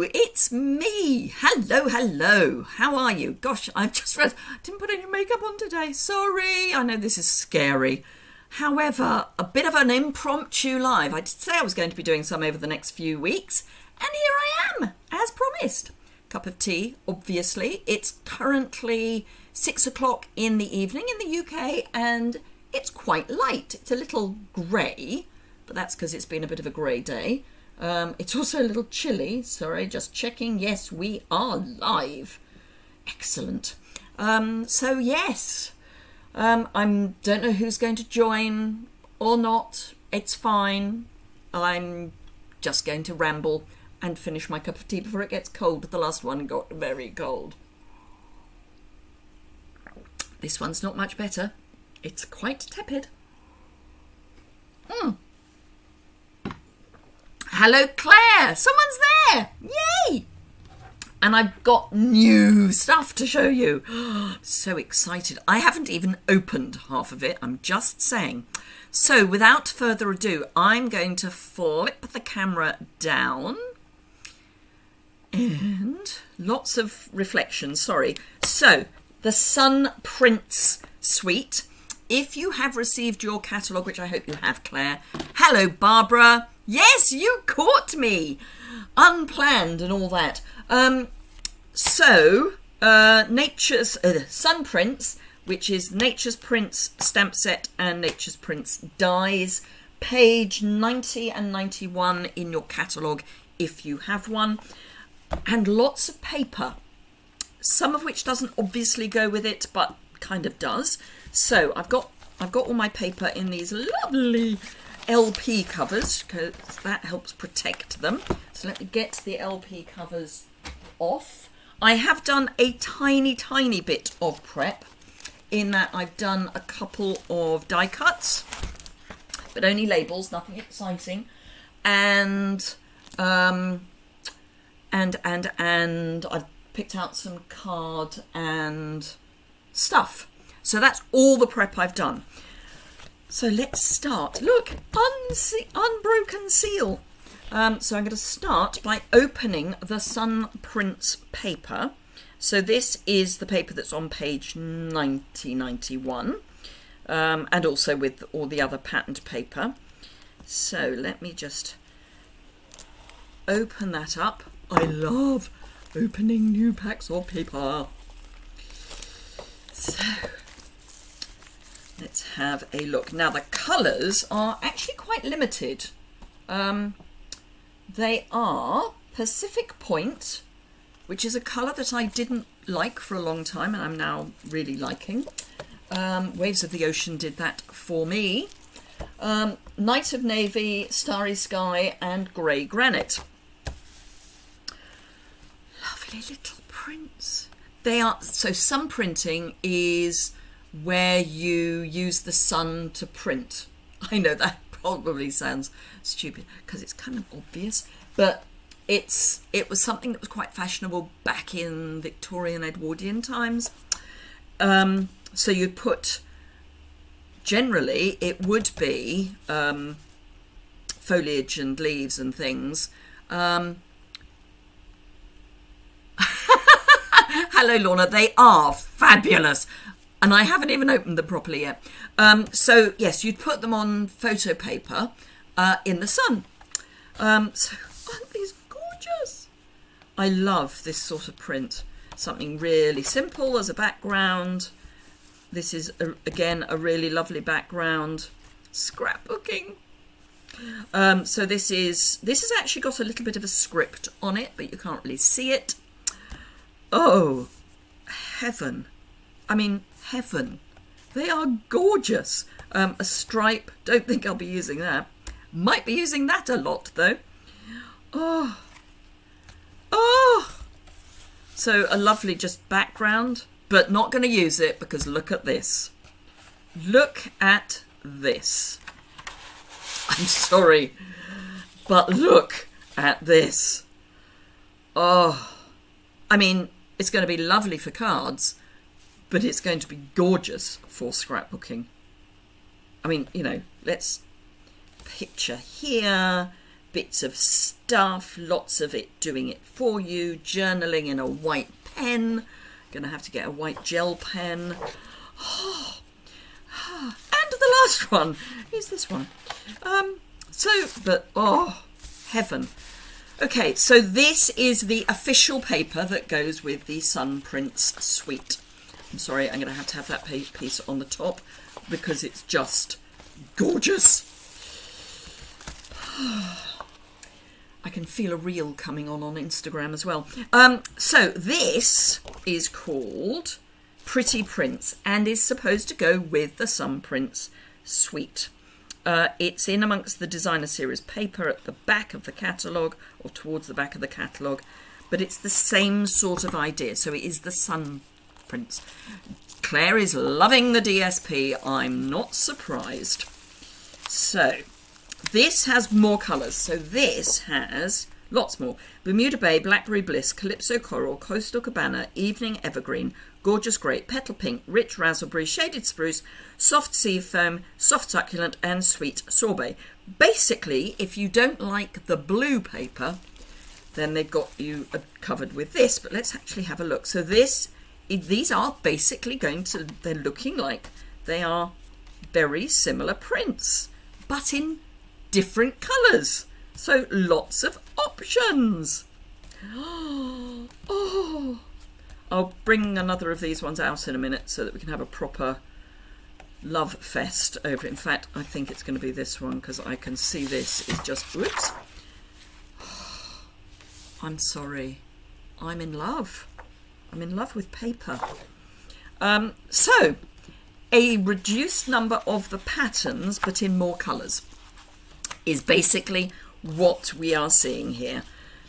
it's me. Hello. How are you? Gosh, I've just read, didn't put any makeup on today. Sorry, I know this is scary. However, a bit of an impromptu live. I did say I was going to be doing some over the next few weeks, and here I am, as promised. Cup of tea, obviously. It's currently 6 o'clock in the evening in the UK, and it's quite light. It's a little grey, but that's because it's been a bit of a grey day. It's also a little chilly. Sorry, just checking. Yes, we are live. Excellent. So yes, I don't know who's going to join or not. It's fine. I'm just going to ramble and finish my cup of tea before it gets cold. The last one got very cold. This one's not much better. It's quite tepid. Hello, Claire. Someone's there. Yay! And I've got new stuff to show you. So excited. I haven't even opened half of it. I'm just saying. So without further ado, I'm going to flip the camera down. And lots of reflections. Sorry. So the Sun Prints Suite. If you have received your catalogue, which I hope you have, Claire. Hello, Barbara. Yes, you caught me. Unplanned and all that. Nature's Sun Prints, which is Nature's Prints stamp set and Nature's Prints dies, page 90 and 91 in your catalogue if you have one, and lots of paper, some of which doesn't obviously go with it, but kind of does. So I've got all my paper in these lovely LP covers, because that helps protect them. So let me get the LP covers off. I have done a tiny bit of prep in that I've done a couple of die cuts, but only labels, nothing exciting. And I've picked out some card and stuff. So that's all the prep I've done. So let's start. Look, unbroken seal. So I'm going to start by opening the Sun Prints paper. So this is the paper that's on page 91, and also with all the other patterned paper. So let me just open that up. I love opening new packs of paper. So let's have a look. Now the colours are actually quite limited. They are Pacific Point, which is a colour that I didn't like for a long time and I'm now really liking. Waves of the Ocean did that for me. Night of Navy, Starry Sky and Grey Granite. Lovely little prints. They are, so sun printing is where you use the sun to print. I know that probably sounds stupid because it's kind of obvious, but it was something that was quite fashionable back in Victorian Edwardian times. So you'd put, generally it would be foliage and leaves and things. Hello, Lorna. They are fabulous. And I haven't even opened them properly yet. So, yes, you'd put them on photo paper in the sun. So, aren't these gorgeous? I love this sort of print. Something really simple as a background. This is, again, a really lovely background. Scrapbooking. So this has actually got a little bit of a script on it, but you can't really see it. Oh, heaven. I mean, heaven. They are gorgeous. A stripe. Don't think I'll be using that. Might be using that a lot, though. Oh. So a lovely just background, but not going to use it because look at this. Look at this. I'm sorry, but look at this. Oh, I mean, it's going to be lovely for cards, but it's going to be gorgeous for scrapbooking. I mean, you know, let's picture here, bits of stuff, lots of it doing it for you, journaling in a white pen. Gonna have to get a white gel pen. And the last one is this one. Heaven. Okay, so this is the official paper that goes with the Sun Prince suite. I'm sorry, I'm going to have that piece on the top because it's just gorgeous. I can feel a reel coming on Instagram as well. So this is called Pretty Prince and is supposed to go with the Sun Prince suite. It's in amongst the designer series paper at the back of the catalogue or towards the back of the catalogue, but it's the same sort of idea. So it is the Sun Prince. Claire is loving the DSP. I'm not surprised. So this has more colours. So this has lots more. Bermuda Bay, Blackberry Bliss, Calypso Coral, Coastal Cabana, Evening Evergreen, Gorgeous Grape, Petal Pink, Rich Raspberry, Shaded Spruce, Soft Sea Foam, Soft Succulent and Sweet Sorbet. Basically, if you don't like the blue paper, then they've got you covered with this. But let's actually have a look. So these are basically they're looking like they are very similar prints, but in different colours. So lots of options. Oh, I'll bring another of these ones out in a minute so that we can have a proper love fest over it. In fact, I think it's going to be this one because I can see this is just, whoops. I'm sorry. I'm in love. I'm in love with paper. So, a reduced number of the patterns, but in more colours, is basically what we are seeing here.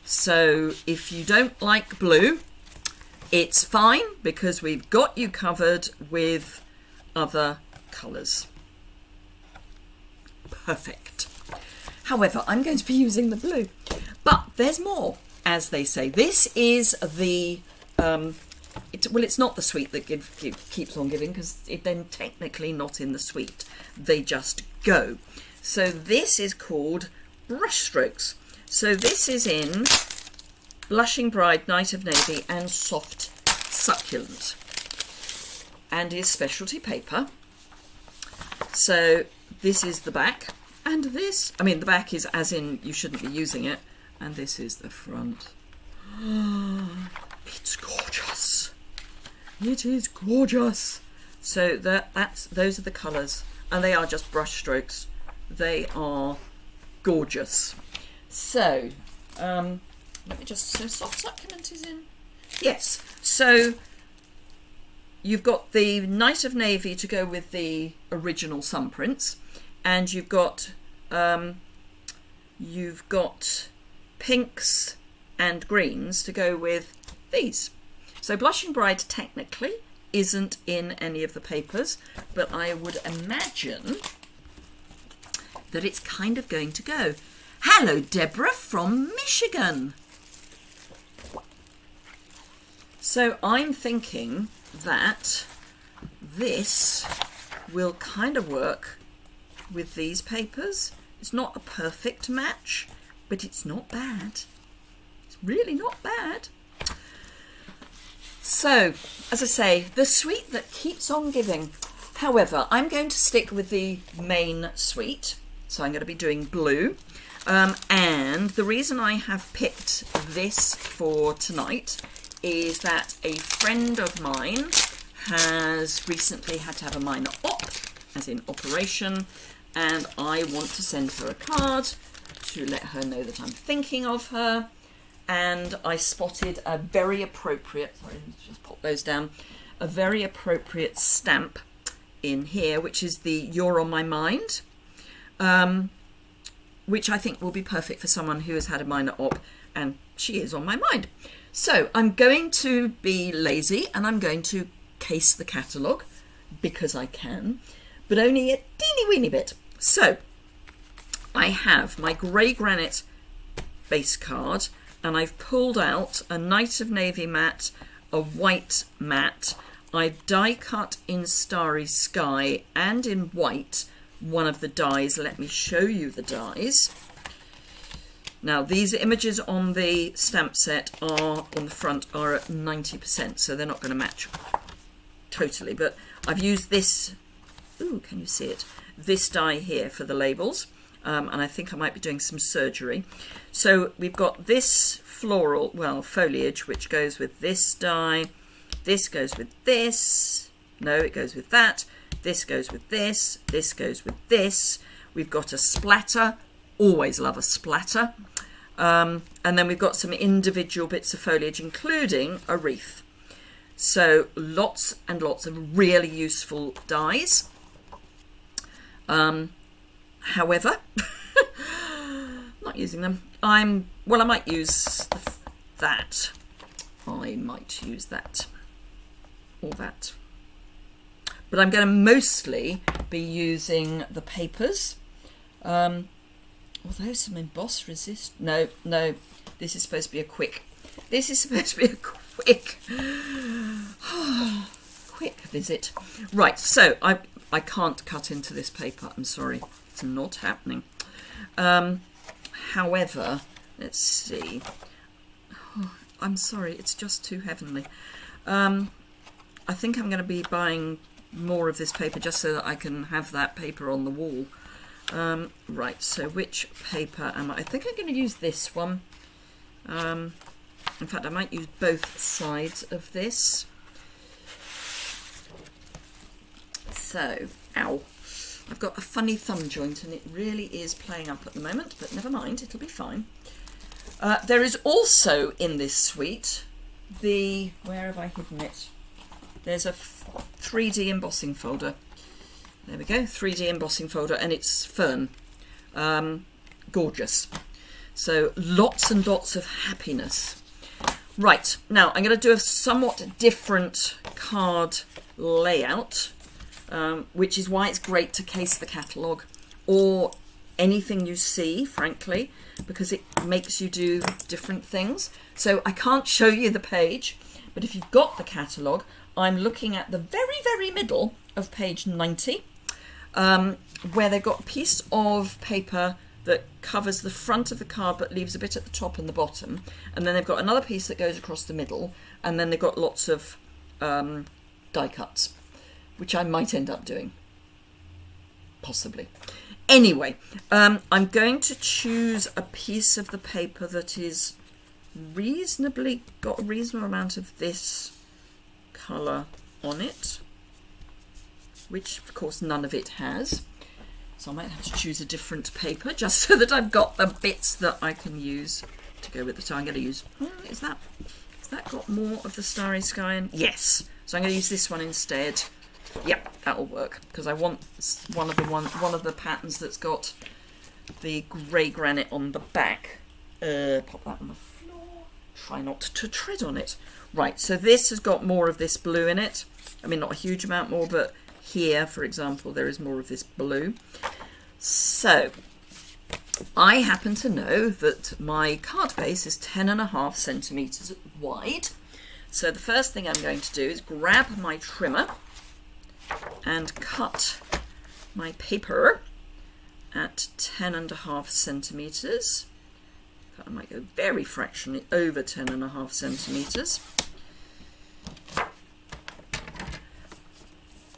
So, if you don't like blue, it's fine because we've got you covered with other colours. Perfect. However, I'm going to be using the blue, but there's more, as they say. This is the it's not the suite that keeps on giving because it's then technically not in the suite. They just go. So this is called Brushstrokes. So this is in Blushing Bride, Night of Navy and Soft Succulent and is specialty paper. So this is the back and this, I mean the back is as in you shouldn't be using it, and this is the front. It's gorgeous. It is gorgeous. So those are the colours and they are just brush strokes. They are gorgeous. So let me just, so Soft Succulent is in. Yes, so you've got the Night of Navy to go with the original Sun Prince, and you've got pinks and greens to go with these. So Blushing Bride technically isn't in any of the papers, but I would imagine that it's kind of going to go. Hello, Deborah from Michigan. So I'm thinking that this will kind of work with these papers. It's not a perfect match, but it's not bad. It's really not bad. So, as I say, the suite that keeps on giving. However, I'm going to stick with the main suite. So I'm going to be doing blue. And the reason I have picked this for tonight is that a friend of mine has recently had to have a minor op, as in operation, and I want to send her a card to let her know that I'm thinking of her. And I spotted a very appropriate, sorry, let's just pop those down, a very appropriate stamp in here, which is the You're on My Mind, which I think will be perfect for someone who has had a minor op, and she is on my mind. So I'm going to be lazy and I'm going to case the catalogue because I can, but only a teeny weeny bit. So I have my grey granite base card, and I've pulled out a Night of Navy matte, a white matte. I've die cut in Starry Sky and in white one of the dies. Let me show you the dies. Now, these images on the stamp set are, on the front, are at 90%, so they're not going to match totally. But I've used this, ooh, can you see it? This die here for the labels, and I think I might be doing some surgery. So we've got this floral, well, foliage, which goes with this die. This goes with this. No, it goes with that. This goes with this. This goes with this. We've got a splatter. Always love a splatter. And then we've got some individual bits of foliage, including a wreath. So lots and lots of really useful dies. However, not using them. I might use that. I might use that or that. But I'm going to mostly be using the papers. Although some emboss resist. No. This is supposed to be a quick. This is supposed to be a quick visit. Right, so I can't cut into this paper. I'm sorry. It's not happening. However, let's see. Oh, I'm sorry. It's just too heavenly. I think I'm going to be buying more of this paper just so that I can have that paper on the wall. Right, so which paper am I think I'm going to use this one. In fact, I might use both sides of this. So, ow. I've got a funny thumb joint and it really is playing up at the moment, but never mind, it'll be fine. There is also in this suite where have I hidden it? There's a 3D embossing folder. There we go, 3D embossing folder, and it's fern. Gorgeous. So lots and lots of happiness. Right, now I'm going to do a somewhat different card layout, which is why it's great to case the catalogue or anything you see, frankly, because it makes you do different things. So I can't show you the page, but if you've got the catalogue, I'm looking at the very, very middle of page 90. Where they've got a piece of paper that covers the front of the card but leaves a bit at the top and the bottom, and then they've got another piece that goes across the middle, and then they've got lots of die cuts, which I might end up doing, possibly. Anyway, I'm going to choose a piece of the paper that is got a reasonable amount of this colour on it, which of course none of it has. So I might have to choose a different paper just so that I've got the bits that I can use to go with it. So I'm going to use, has that got more of the Starry Sky in? Yes. So I'm going to use this one instead. Yep, that'll work because I want one of the patterns that's got the grey granite on the back. Pop that on the floor. Try not to tread on it. Right, so this has got more of this blue in it. I mean, not a huge amount more, but here, for example, there is more of this blue. So I happen to know that my card base is 10.5 centimetres wide. So the first thing I'm going to do is grab my trimmer and cut my paper at 10.5 centimetres. I might go very fractionally over 10.5 centimetres.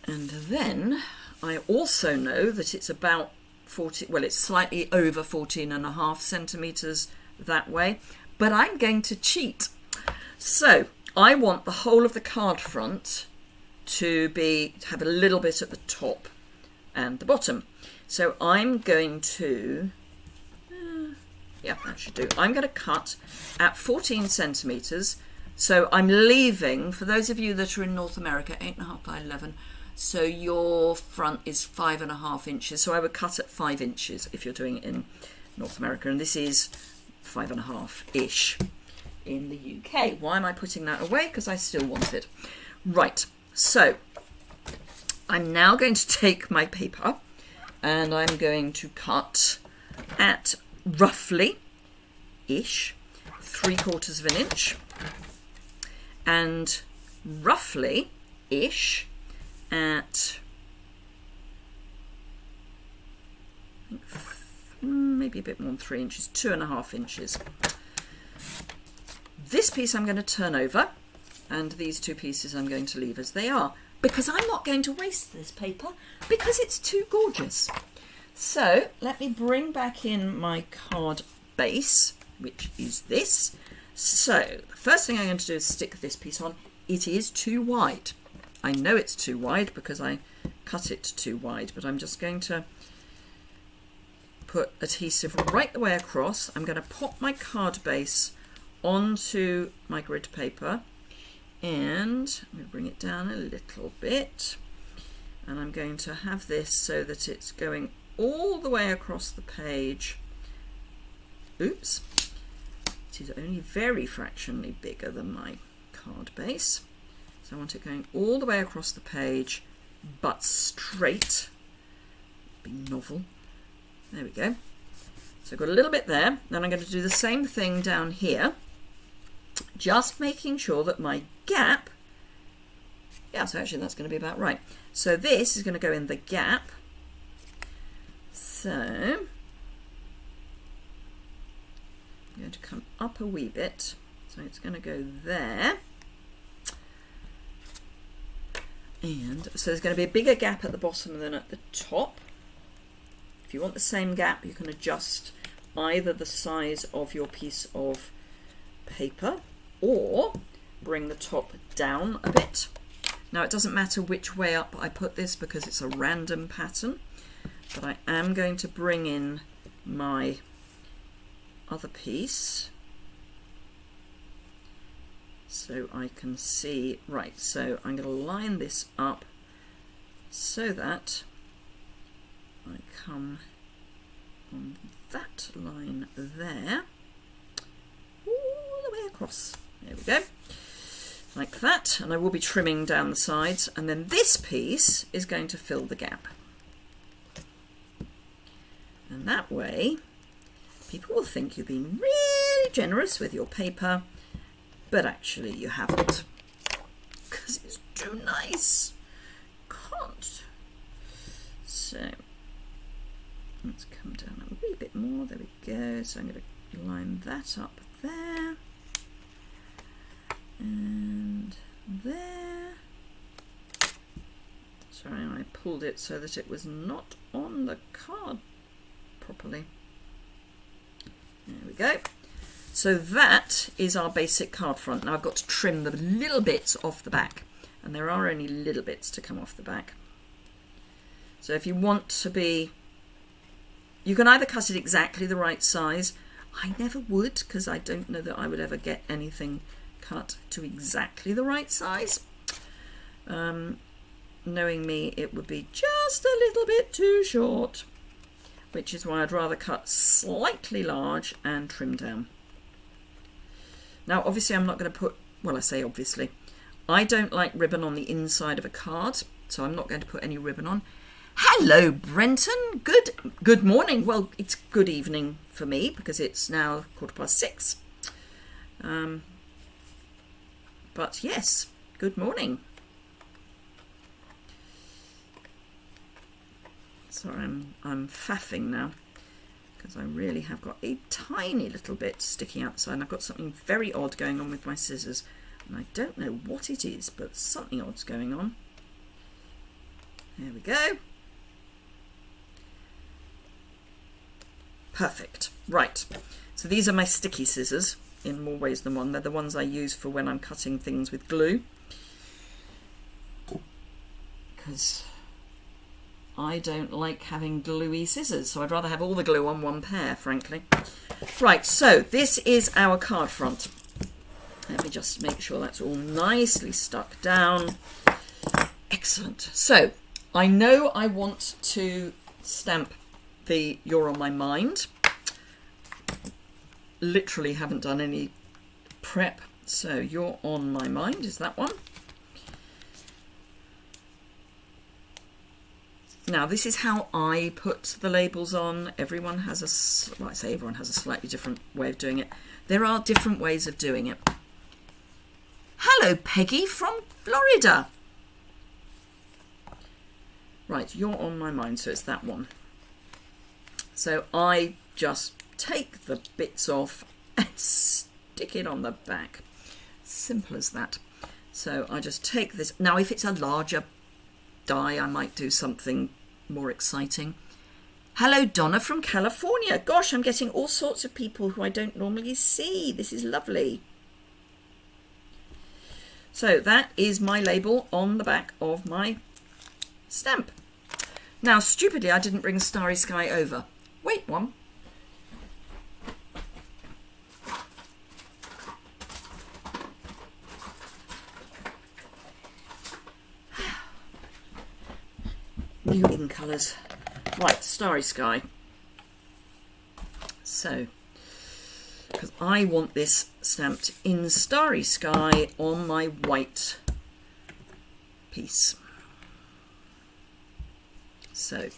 And then I also know that it's about it's slightly over 14.5 centimetres that way, but I'm going to cheat. So I want the whole of the card front to have a little bit at the top and the bottom. So I'm going to, that should do. I'm going to cut at 14 centimetres. So I'm leaving, for those of you that are in North America, 8.5 by 11. So your front is 5.5 inches. So I would cut at 5 inches if you're doing it in North America. And this is 5.5-ish in the UK. Why am I putting that away? Because I still want it. Right, so I'm now going to take my paper and I'm going to cut at roughly-ish 3/4 of an inch and roughly-ish at maybe a bit more than 3 inches, 2.5 inches. This piece I'm going to turn over, and these 2 pieces I'm going to leave as they are, because I'm not going to waste this paper because it's too gorgeous. So let me bring back in my card base, which is this. So the first thing I'm going to do is stick this piece on. It is too wide. I know it's too wide because I cut it too wide, but I'm just going to put adhesive right the way across. I'm going to pop my card base onto my grid paper, and I'm going to bring it down a little bit, and I'm going to have this so that it's going all the way across the page. Oops, it is only very fractionally bigger than my card base, so I want it going all the way across the page but straight. Be novel. There we go. So I've got a little bit there. Then I'm going to do the same thing down here, just making sure that my gap, yeah, so actually that's going to be about right. So this is going to go in the gap. So I'm going to come up a wee bit. So it's going to go there. And so there's going to be a bigger gap at the bottom than at the top. If you want the same gap, you can adjust either the size of your piece of paper or bring the top down a bit. Now it doesn't matter which way up I put this because it's a random pattern, but I am going to bring in my other piece so I can see. Right, so I'm going to line this up so that I come on that line there, all the way across. There we go, like that. And I will be trimming down the sides, and then this piece is going to fill the gap. And that way, people will think you've been really generous with your paper, but actually you haven't, because it's too nice. Can't. So let's come down a wee bit more. There we go. So I'm going to line that up there and there. Sorry, I pulled it so that it was not on the card properly. There we go. So that is our basic card front. Now I've got to trim the little bits off the back, and there are only little bits to come off the back. So if you want to be, you can either cut it exactly the right size. I never would, because I don't know that I would ever get anything cut to exactly the right size. Knowing me, it would be just a little bit too short, which is why I'd rather cut slightly large and trim down. Now obviously I'm not going to put, well, I say obviously, I don't like ribbon on the inside of a card, so I'm not going to put any ribbon on. Hello Brenton, good morning. Well, it's good evening for me because it's now 6:15. But yes, good morning. Sorry, I'm faffing now because I really have got a tiny little bit sticking outside, and I've got something very odd going on with my scissors, and I don't know what it is, but something odd's going on. There we go. Perfect. Right, so these are my sticky scissors in more ways than one. They're the ones I use for when I'm cutting things with glue, because I don't like having gluey scissors, so I'd rather have all the glue on one pair, frankly. Right, so this is our card front. Let me just make sure that's all nicely stuck down. Excellent. So I know I want to stamp the You're on My Mind. Literally haven't done any prep. So You're on My Mind is that one. Now this is how I put the labels on. Everyone has a, well, I say everyone has a slightly different way of doing it. There are different ways of doing it. Hello Peggy from Florida. Right, You're on My Mind, so it's that one. So I just take the bits off and stick it on the back. Simple as that. So I just take this. Now, if it's a larger die, I might do something more exciting. Hello, Donna from California. Gosh, I'm getting all sorts of people who I don't normally see. This is lovely. So that is my label on the back of my stamp. Now, stupidly, I didn't bring Starry Sky over. Wait one. New in colours. Right, Starry Sky. So, because I want this stamped in Starry Sky on my white piece. So,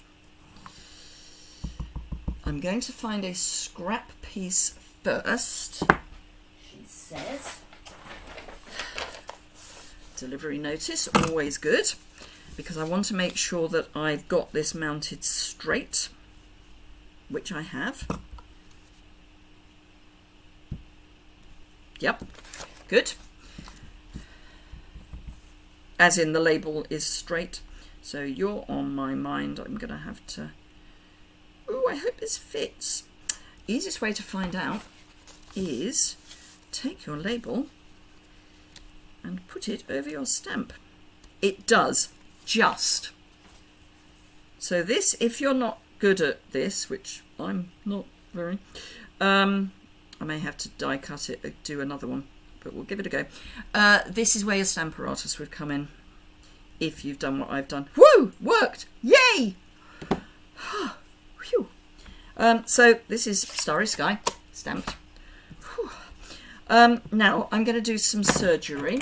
I'm going to find a scrap piece first, she says. Delivery notice, always good, because I want to make sure that I've got this mounted straight, which I have. Yep, good. As in the label is straight. So you're on my mind. I'm going to have to... Oh, I hope this fits. Easiest way to find out is take your label and put it over your stamp. It does, just. So this, if you're not good at this, which I'm not very, I may have to die cut it, do another one, but we'll give it a go. This is where your Stamparatus would come in, if you've done what I've done. Woo! Worked! Yay! Phew. So this is Starry Sky, stamped. Now I'm going to do some surgery,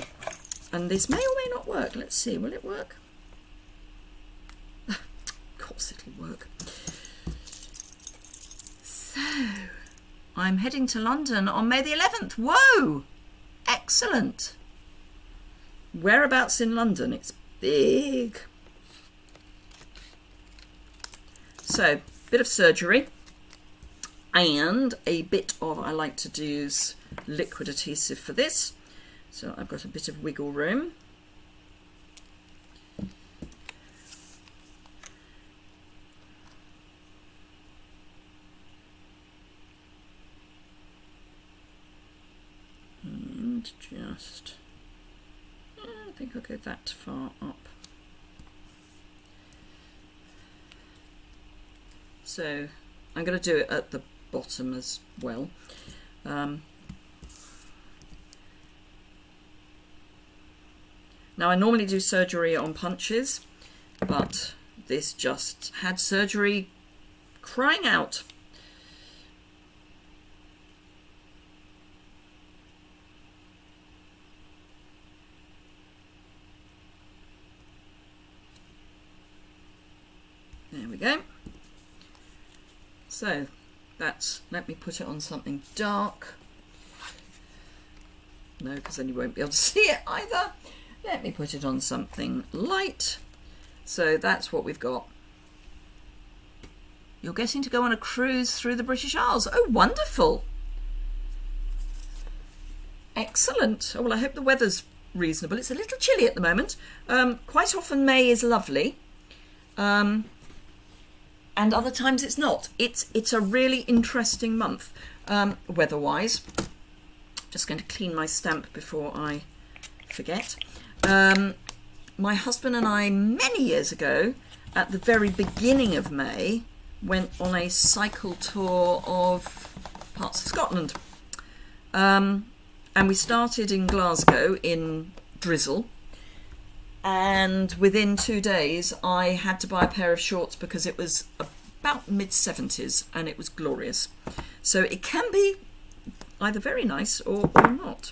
and this may or may not work. Let's see, will it work? Of course it'll work. So... I'm heading to London on May the 11th. Whoa! Excellent. Whereabouts in London? It's big. So, bit of surgery and a bit of, I like to use liquid adhesive for this. So I've got a bit of wiggle room. Just, I think I'll go that far up. So I'm going to do it at the bottom as well. Now I normally do surgery on punches, but this just had surgery crying out. There we go. So that's, let me put it on something dark. No, because then you won't be able to see it either. Let me put it on something light. So that's what we've got. You're getting to go on a cruise through the British Isles. Oh, wonderful. Excellent. Oh, well, I hope the weather's reasonable. It's a little chilly at the moment. Quite often May is lovely. And other times it's not. It's a really interesting month, weather-wise. Just going to clean my stamp before I forget. My husband and I, many years ago, at the very beginning of May, went on a cycle tour of parts of Scotland. And we started in Glasgow in drizzle. And within 2 days, I had to buy a pair of shorts because it was about mid-70s and it was glorious. So it can be either very nice or not.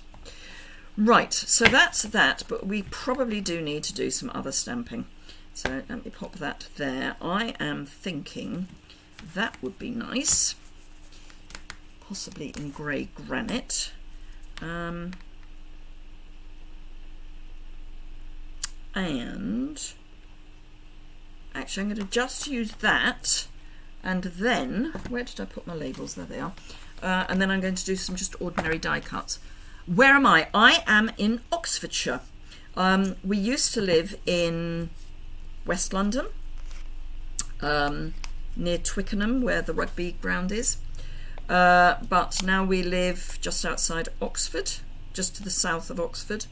Right, so that's that, but we probably do need to do some other stamping. So let me pop that there. I am thinking that would be nice, possibly in grey granite. And actually I'm going to just use that And then, where did I put my labels? There they are. And then I'm going to do some just ordinary die cuts. Where am I? I am in Oxfordshire. We used to live in West London, near Twickenham, where the rugby ground is. But now we live just outside Oxford, just to the south of Oxford.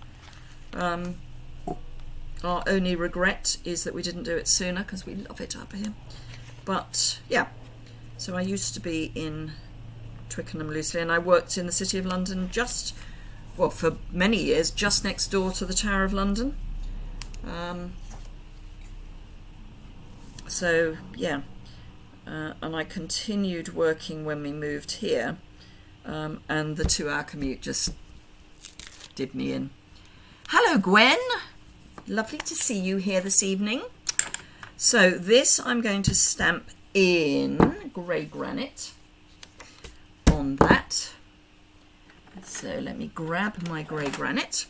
Our only regret is that we didn't do it sooner, because we love it up here. But yeah, so I used to be in Twickenham loosely, and I worked in the City of London for many years, just next door to the Tower of London. So yeah, and I continued working when we moved here, and the 2-hour commute just did me in. Hello, Gwen. Lovely to see you here this evening. So this I'm going to stamp in grey granite on that. So let me grab my grey granite.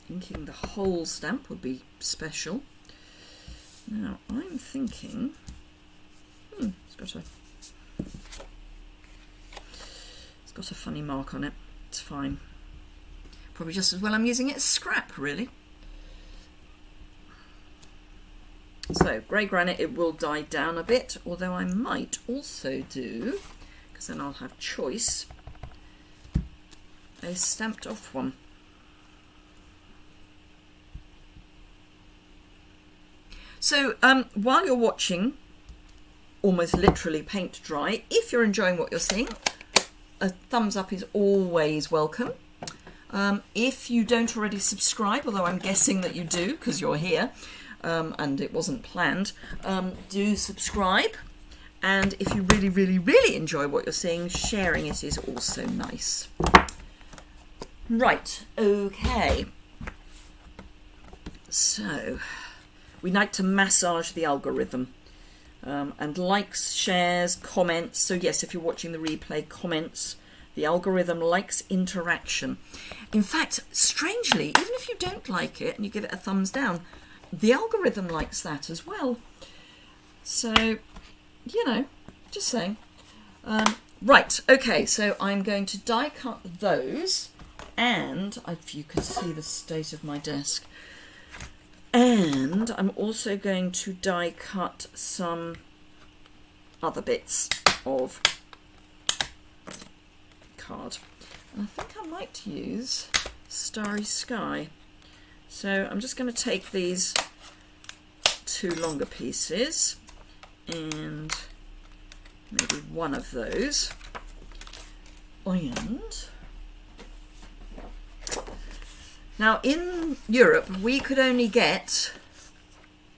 Thinking the whole stamp would be special. Now I'm thinking, it's got a funny mark on it. It's fine. Probably just as well I'm using it as scrap, really. So grey granite, it will die down a bit, although I might also do, because then I'll have choice, a stamped off one. So while you're watching, almost literally paint dry, if you're enjoying what you're seeing, a thumbs up is always welcome. If you don't already subscribe, although I'm guessing that you do because you're here and it wasn't planned, do subscribe. And if you really, really, really enjoy what you're seeing, sharing it is also nice. Right, okay. So we like to massage the algorithm. And likes, shares, comments. So yes, if you're watching the replay, comments. The algorithm likes interaction. In fact, strangely, even if you don't like it and you give it a thumbs down, the algorithm likes that as well. So, you know, just saying. Right, okay, so I'm going to die cut those, and if you can see the state of my desk, and I'm also going to die cut some other bits of card. And I think I might use Starry Sky. So I'm just going to take these 2 longer pieces and maybe one of those. And now in Europe we could only get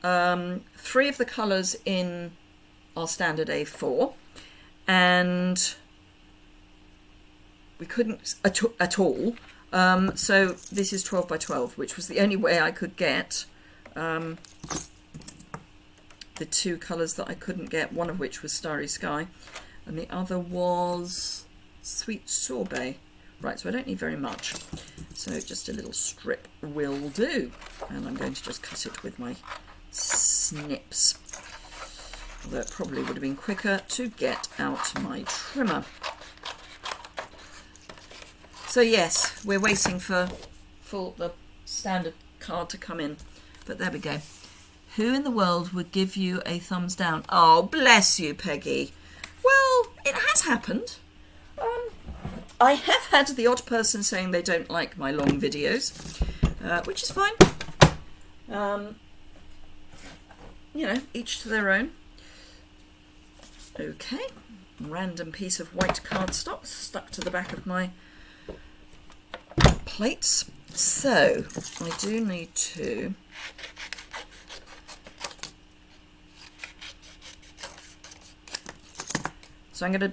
3 of the colours in our standard A4, and we couldn't at all. So this is 12 by 12, which was the only way I could get the 2 colours that I couldn't get, one of which was Starry Sky and the other was Sweet Sorbet. Right, so I don't need very much, so just a little strip will do, and I'm going to just cut it with my snips, although it probably would have been quicker to get out my trimmer. So yes, we're waiting for the standard card to come in, but there we go. Who in the world would give you a thumbs down? Oh, bless you, Peggy. Well, it has happened. I have had the odd person saying they don't like my long videos, which is fine. You know, each to their own. Okay, random piece of white cardstock stuck to the back of my plates. So I do need to I'm going to,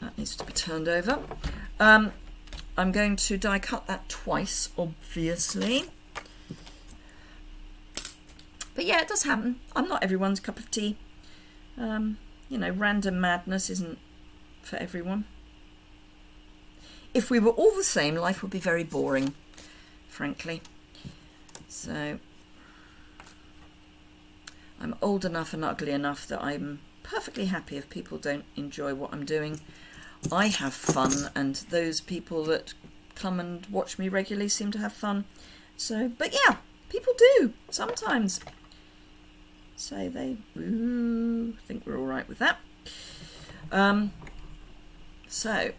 that needs to be turned over. I'm going to die cut that twice, obviously. But yeah, it does happen. I'm not everyone's cup of tea. You know, random madness isn't for everyone. If we were all the same, life would be very boring. frankly. So I'm old enough and ugly enough that I'm perfectly happy if people don't enjoy what I'm doing. I have fun, and those people that come and watch me regularly seem to have fun. So, but yeah, people do sometimes. So they think we're all right with that. So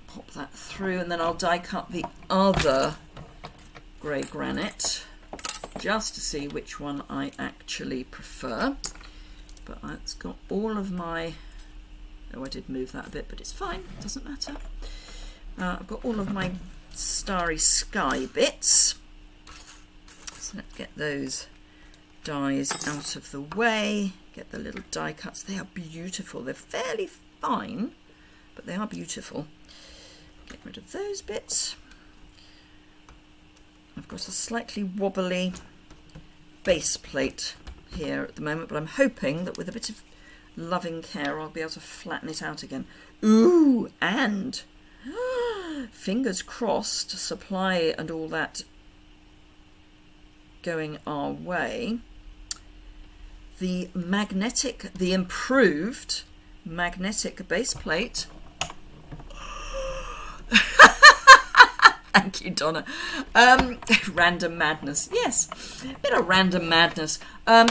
pop that through, and then I'll die cut the other grey granite just to see which one I actually prefer. But it's got all of my... Oh, I did move that a bit, but it's fine, doesn't matter. I've got all of my starry sky bits. So let's get those dies out of the way. Get the little die cuts. They are beautiful. They're fairly fine, but they are beautiful. Get rid of those bits. I've got a slightly wobbly base plate here at the moment, but I'm hoping that with a bit of loving care I'll be able to flatten it out again. Ooh, and fingers crossed, supply and all that going our way. The improved magnetic base plate. Thank you, Donna. Random madness. Yes, a bit of random madness.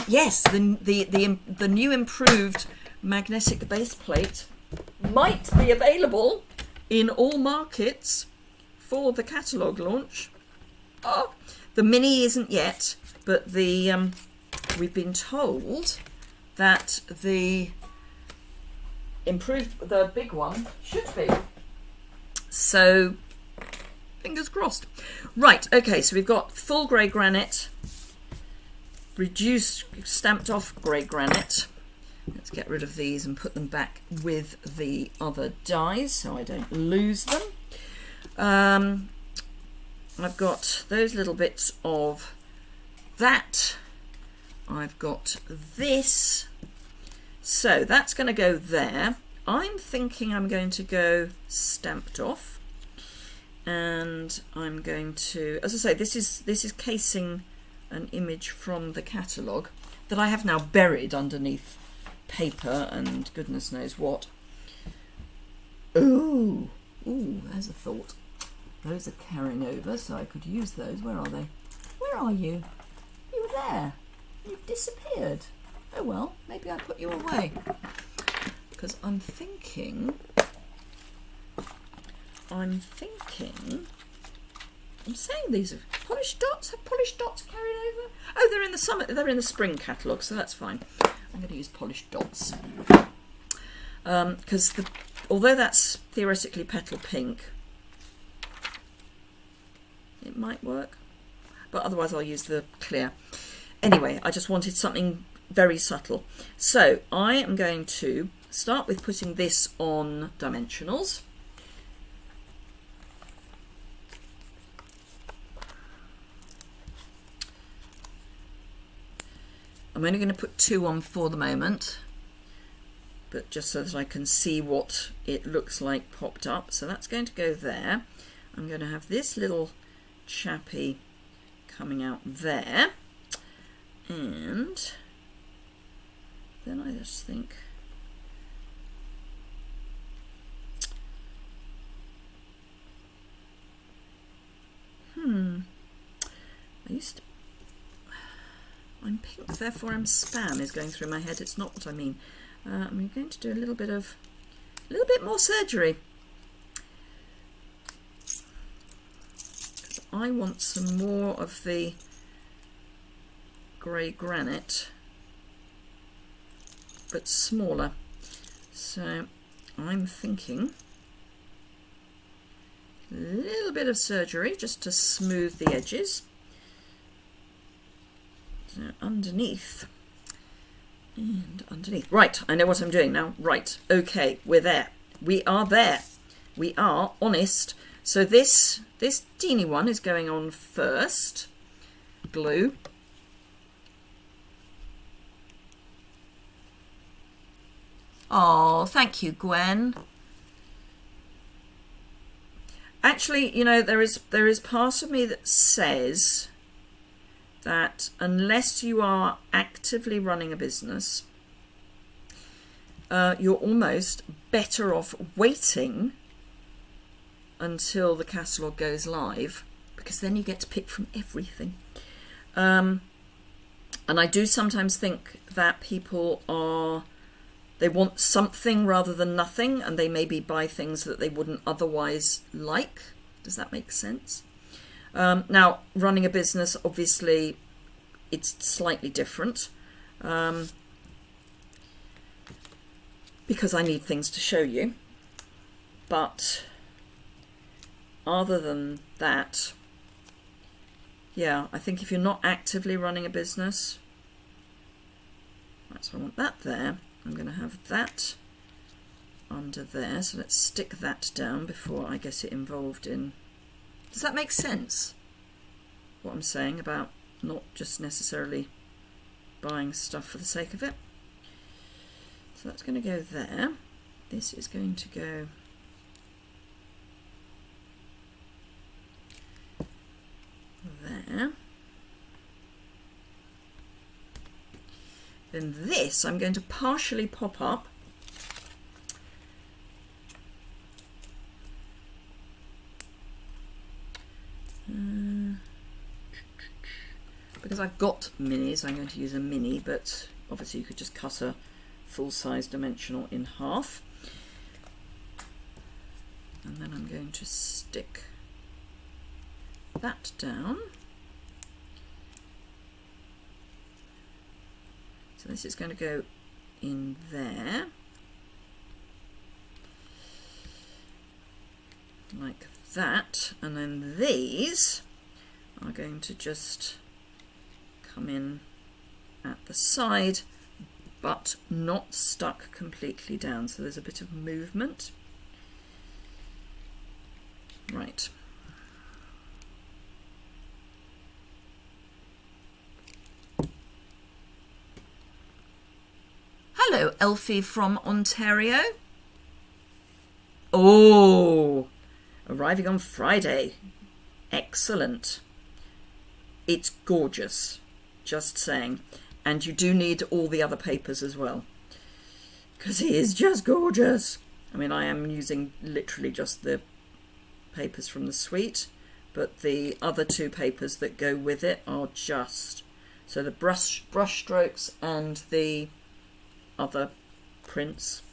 Yes, the new improved magnetic base plate might be available in all markets for the catalogue launch. Oh, the mini isn't yet, but the we've been told that the improved, the big one, should be. So fingers crossed. Right, okay, so we've got full grey granite, reduced, stamped off grey granite. Let's get rid of these and put them back with the other dies so I don't lose them. I've got those little bits of that. I've got this. So that's going to go there. I'm thinking I'm going to go stamped off. And I'm going to, as I say, this is casing an image from the catalogue that I have now buried underneath paper and goodness knows what. Ooh, there's a thought. Those are carrying over, so I could use those. Where are they? Where are you? You were there. You've disappeared. Oh well, maybe I put you away. Because I'm thinking, I'm saying these are polished dots. Have polished dots carried over? Oh, they're in the summer. They're in the spring catalogue, so that's fine. I'm going to use polished dots because although that's theoretically petal pink, it might work. But otherwise, I'll use the clear. Anyway, I just wanted something very subtle. So I am going to start with putting this on dimensionals. I'm only going to put 2 on for the moment, but just so that I can see what it looks like popped up. So that's going to go there. I'm going to have this little chappy coming out there. And then I just think, I'm pink, therefore I'm spam is going through my head. It's not what I mean. I'm going to do a little bit more surgery. I want some more of the grey granite, but smaller. So I'm thinking a little bit of surgery just to smooth the edges. So underneath and underneath. Right, I know what I'm doing now. Right, okay, we're there. We are there. We are honest. So this teeny one is going on first. Glue. Oh, thank you, Gwen. Actually, you know, there is part of me that says that unless you are actively running a business, you're almost better off waiting until the catalogue goes live, because then you get to pick from everything. And I do sometimes think that people they want something rather than nothing, and they maybe buy things that they wouldn't otherwise like. Does that make sense? Now, running a business, obviously, it's slightly different, because I need things to show you. But other than that, yeah, I think if you're not actively running a business, right, so I want that there. I'm going to have that under there. So let's stick that down before I get it involved in... Does that make sense? What I'm saying about not just necessarily buying stuff for the sake of it. So that's going to go there. This is going to go there. Then this I'm going to partially pop up. Because I've got minis, I'm going to use a mini, but obviously you could just cut a full-size dimensional in half. And then I'm going to stick that down. So this is going to go in there, like that, and then these are going to just come in at the side, but not stuck completely down, so there's a bit of movement. Right. Hello, Elfie from Ontario. Oh, arriving on Friday. Excellent. It's gorgeous, just saying. And you do need all the other papers as well, because it is just gorgeous. I mean, I am using literally just the papers from the suite, but the other two papers that go with it are just... So the brush strokes and the other prints,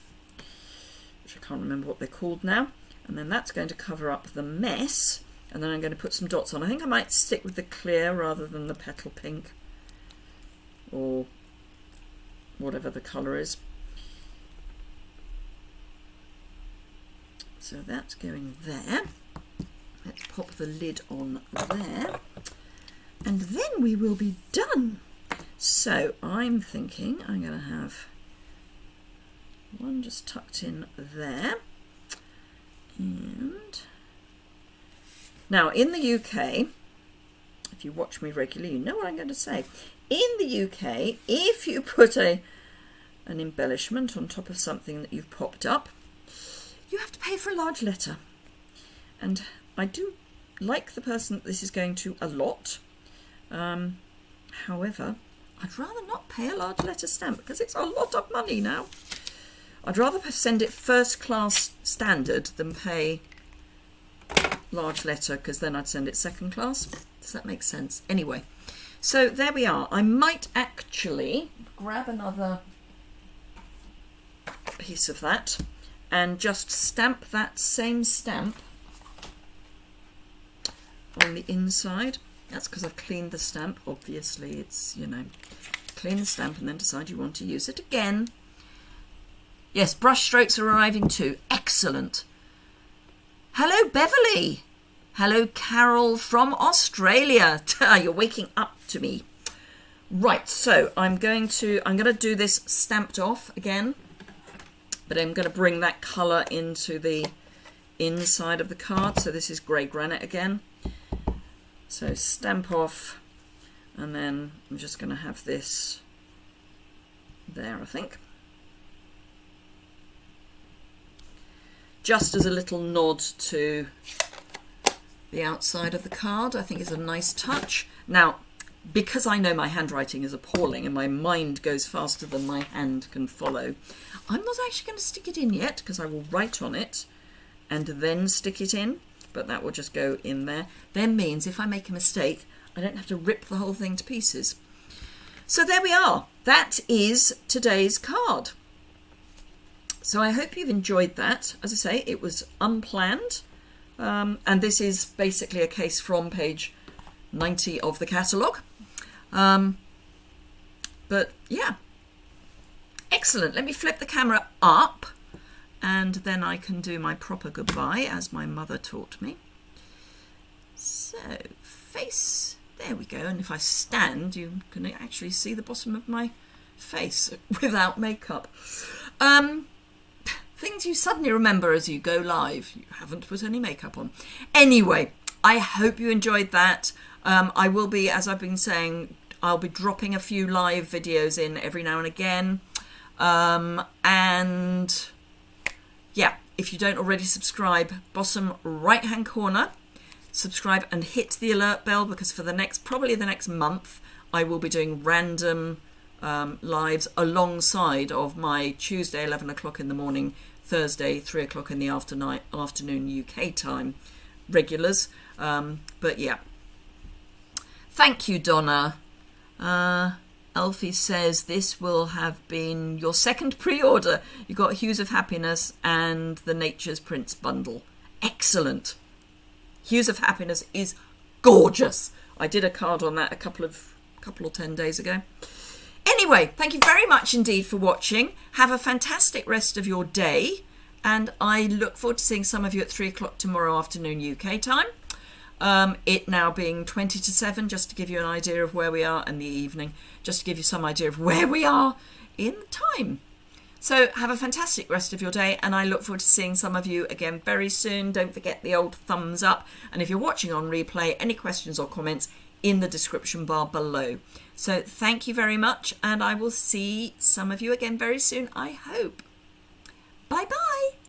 which I can't remember what they're called now, and then that's going to cover up the mess, and then I'm going to put some dots on. I think I might stick with the clear rather than the petal pink, or whatever the colour is. So that's going there. Let's pop the lid on there, and then we will be done. So I'm thinking I'm going to have one just tucked in there. And now in the UK, if you watch me regularly, you know what I'm going to say. In the UK, if you put an embellishment on top of something that you've popped up, you have to pay for a large letter. And I do like the person that this is going to a lot. However, I'd rather not pay a large letter stamp because it's a lot of money now. I'd rather send it first class standard than pay large letter, because then I'd send it second class. Does that make sense? Anyway, so there we are. I might actually grab another piece of that and just stamp that same stamp on the inside. That's because I've cleaned the stamp. Obviously, it's, you know, clean the stamp and then decide you want to use it again. Yes, brush strokes are arriving too. Excellent. Hello, Beverly. Hello, Carol from Australia. You're waking up to me. Right, so I'm going to do this stamped off again, but I'm going to bring that colour into the inside of the card. So this is grey granite again. So stamp off, and then I'm just going to have this there, I think. Just as a little nod to the outside of the card. I think is a nice touch. Now, because I know my handwriting is appalling and my mind goes faster than my hand can follow, I'm not actually going to stick it in yet, because I will write on it and then stick it in, but that will just go in there. Then means if I make a mistake, I don't have to rip the whole thing to pieces. So there we are. That is today's card. So I hope you've enjoyed that. As I say, it was unplanned. And this is basically a case from page 90 of the catalogue. But yeah, excellent. Let me flip the camera up and then I can do my proper goodbye as my mother taught me. So, face, there we go. And if I stand, you can actually see the bottom of my face without makeup. Things you suddenly remember as you go live. You haven't put any makeup on. Anyway, I hope you enjoyed that. I will be, as I've been saying, I'll be dropping a few live videos in every now and again. And yeah, if you don't already subscribe, bottom right hand corner, subscribe and hit the alert bell, because for probably the next month, I will be doing random lives alongside of my Tuesday 11 o'clock in the morning, Thursday 3 o'clock in the afternoon UK time regulars. But yeah, thank you, Donna. Alfie says this will have been your second pre-order. You got Hues of Happiness and the Nature's Prince bundle. Excellent. Hues of Happiness is gorgeous. I did a card on that a couple or 10 days ago. Anyway, thank you very much indeed for watching. Have a fantastic rest of your day, and I look forward to seeing some of you at 3 o'clock tomorrow afternoon UK time. It now being 20 to 7, just to give you an idea of where we are, and the evening, just to give you some idea of where we are in time. So have a fantastic rest of your day, and I look forward to seeing some of you again very soon. Don't forget the old thumbs up, and if you're watching on replay, any questions or comments in the description bar below. So thank you very much, and I will see some of you again very soon, I hope. Bye bye.